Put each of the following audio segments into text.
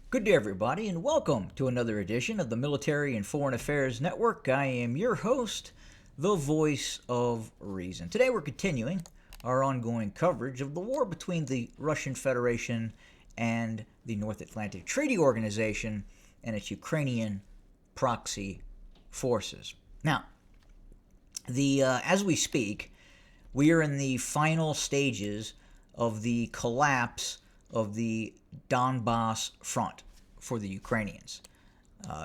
Good day, everybody, and welcome to another edition of the Military and Foreign Affairs Network. I am your host, the voice of reason. Today, we're continuing our ongoing coverage of the war between the Russian Federation and the North Atlantic Treaty Organization and its Ukrainian proxy forces. Now, as we speak, we are in the final stages of the collapse of the Donbas front for the Ukrainians.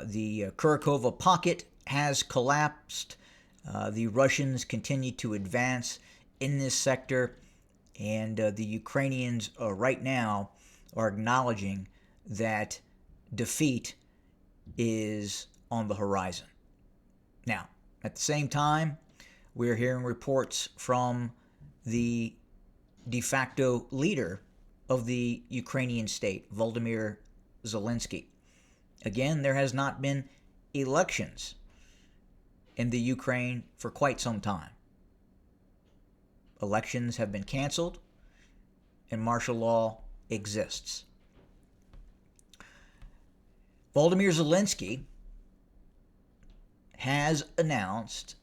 The Kurakova pocket has collapsed. The Russians continue to advance in this sector, and the Ukrainians right now are acknowledging that defeat is on the horizon. Now, at the same time, we're hearing reports from the de facto leader of the Ukrainian state, Volodymyr Zelensky. Again, there has not been elections in the Ukraine for quite some time. Elections have been canceled, and martial law exists. Volodymyr Zelensky has announced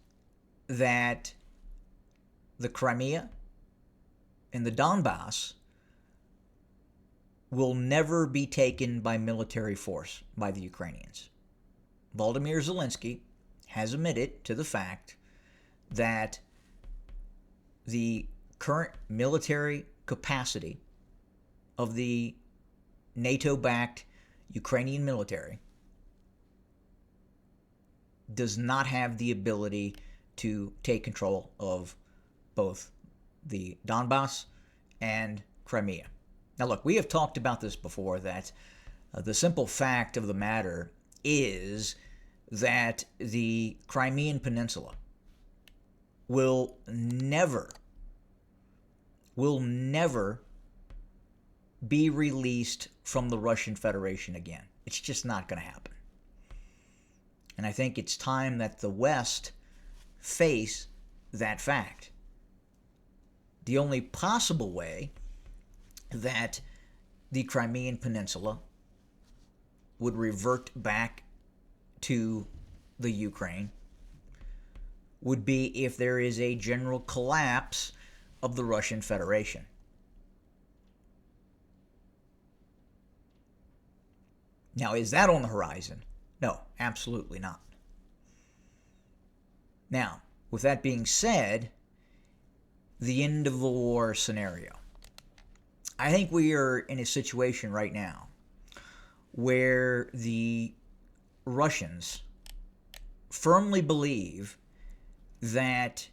that the Crimea and the Donbas will never be taken by military force by the Ukrainians. Volodymyr Zelensky has admitted to the fact that the current military capacity of the NATO-backed Ukrainian military does not have the ability to take control of both the Donbas and Crimea. Now, look, we have talked about this before, that the simple fact of the matter is that the Crimean Peninsula will never be released from the Russian Federation again. It's just not going to happen. And I think it's time that the West face that fact. The only possible way that the Crimean Peninsula would revert back to the Ukraine would be if there is a general collapse of the Russian Federation. Now, is that on the horizon? No, absolutely not. Now, with that being said, the end of the war scenario. I think we are in a situation right now where the Russians firmly believe that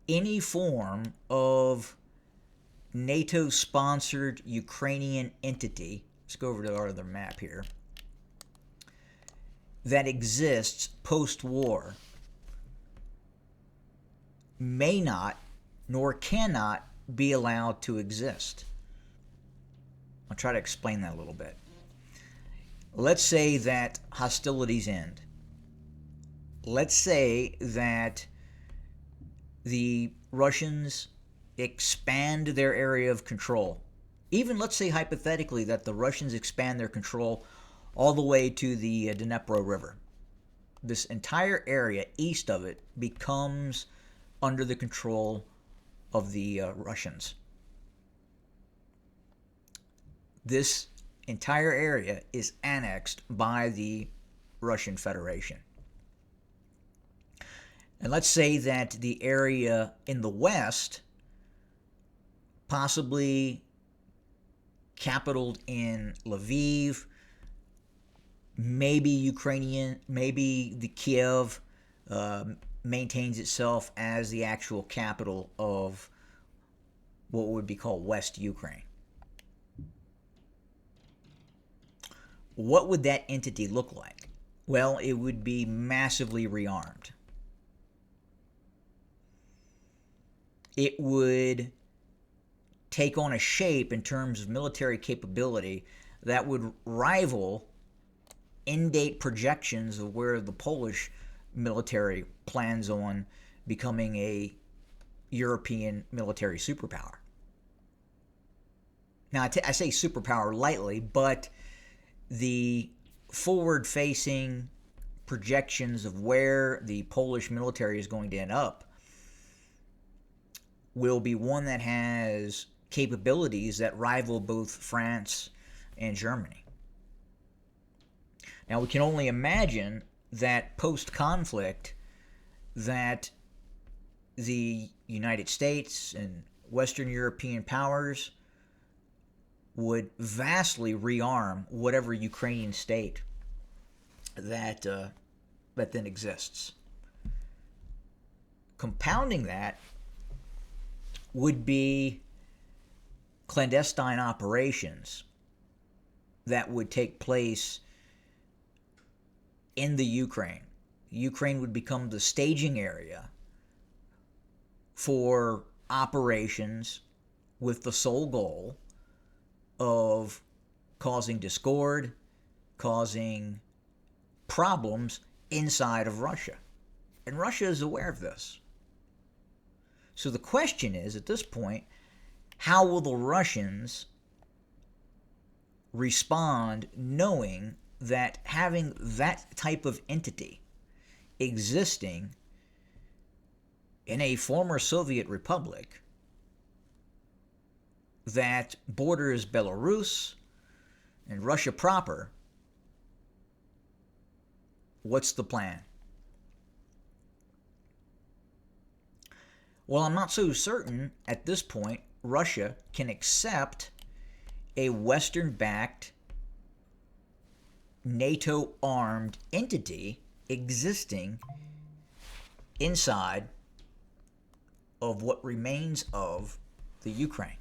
any form of NATO-sponsored Ukrainian entity, let's go over to our other map here, that exists post-war may not nor cannot be allowed to exist. I'll try to explain that a little bit. Let's say that hostilities end. Let's say that the Russians expand their area of control. Even let's say hypothetically that the Russians expand their control all the way to the Dnipro River. This entire area east of it becomes under the control of the Russians. This entire area is annexed by the Russian Federation. And let's say that the area in the west, possibly capitaled in Lviv, maybe Ukrainian, maybe the Kiev maintains itself as the actual capital of what would be called West Ukraine. What would that entity look like? Well, it would be massively rearmed. It would take on a shape in terms of military capability that would rival in-date projections of where the Polish military plans on becoming a European military superpower. Now, I say superpower lightly, but the forward-facing projections of where the Polish military is going to end up will be one that has capabilities that rival both France and Germany. Now, we can only imagine that post-conflict that the United States and Western European powers would vastly rearm whatever Ukrainian state that then exists. Compounding that would be clandestine operations that would take place in the Ukraine. Ukraine would become the staging area for operations with the sole goal of causing discord, causing problems inside of Russia. And Russia is aware of this. So the question is, at this point, how will the Russians respond knowing that having that type of entity existing in a former Soviet republic that borders Belarus and Russia proper, what's the plan? Well, I'm not so certain at this point Russia can accept a Western-backed, NATO-armed entity existing inside of what remains of the Ukraine.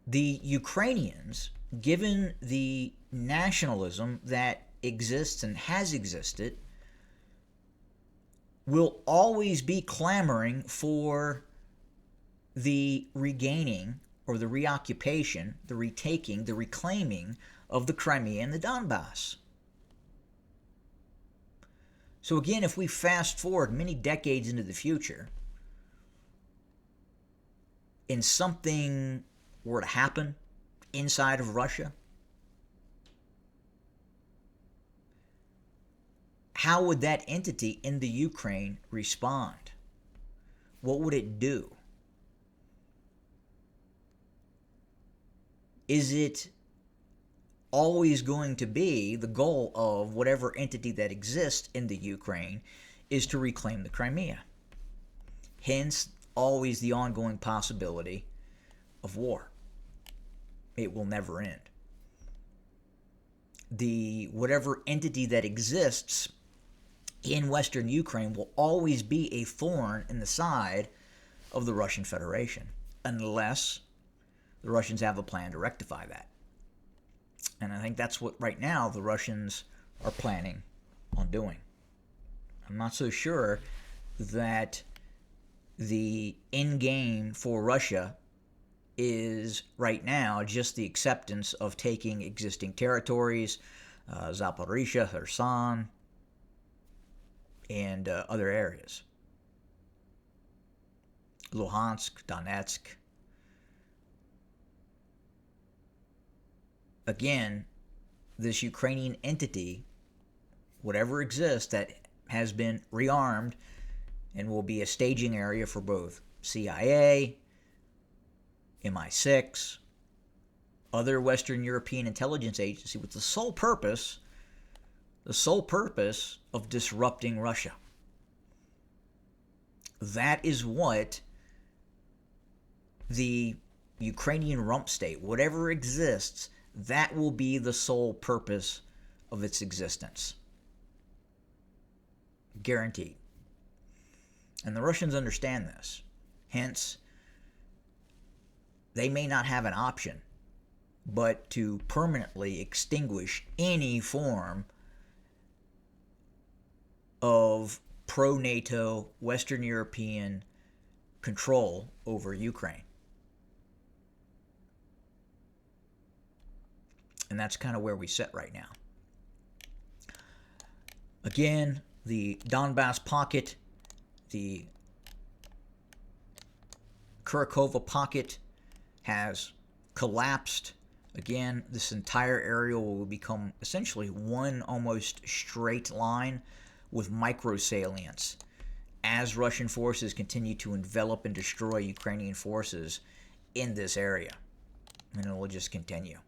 The Ukrainians, given the nationalism that exists and has existed, will always be clamoring for the regaining or the reoccupation, the retaking, the reclaiming of the Crimea and the Donbas. So again, if we fast forward many decades into the future, and something were to happen inside of Russia, how would that entity in the Ukraine respond? What would it do? Is it always going to be the goal of whatever entity that exists in the Ukraine is to reclaim the Crimea? Hence, always the ongoing possibility of war. It will never end. Whatever entity that exists in Western Ukraine will always be a thorn in the side of the Russian Federation, unless the Russians have a plan to rectify that. And I think that's what right now the Russians are planning on doing. I'm not so sure that the end game for Russia is right now just the acceptance of taking existing territories, Zaporizhia, Kherson, and other areas. Luhansk, Donetsk. Again, this Ukrainian entity, whatever exists, that has been rearmed and will be a staging area for both CIA, MI6, other Western European intelligence agencies, with the sole purpose of disrupting Russia. That is what the Ukrainian rump state, whatever exists, that will be the sole purpose of its existence. Guaranteed. And the Russians understand this. Hence, they may not have an option but to permanently extinguish any form of pro-NATO Western European control over Ukraine. And that's kind of where we sit right now. Again, the Donbas pocket, the Kurakova pocket has collapsed. Again, this entire area will become essentially one almost straight line with microsalients as Russian forces continue to envelop and destroy Ukrainian forces in this area. And it will just continue.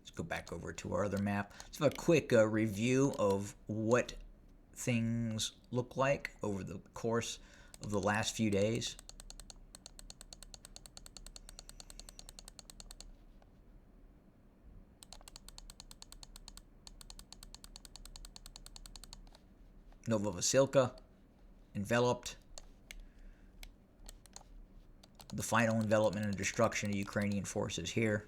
Let's go back over to our other map. Let's have a quick review of what things look like over the course of the last few days. Novovasilka enveloped. The final envelopment and destruction of Ukrainian forces here.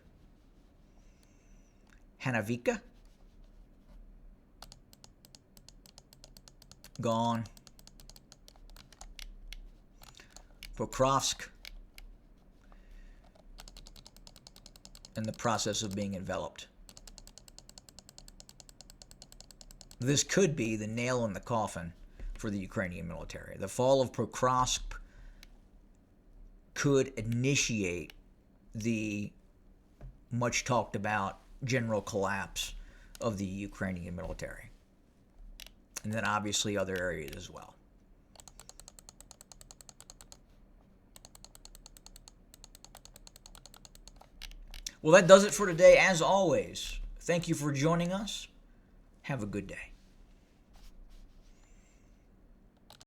Hanavika gone. Pokrovsk in the process of being enveloped. This could be the nail in the coffin for the Ukrainian military. The fall of Pokrovsk could initiate the much talked about general collapse of the Ukrainian military. And then obviously other areas as well. Well, that does it for today. As always, thank you for joining us. Have a good day.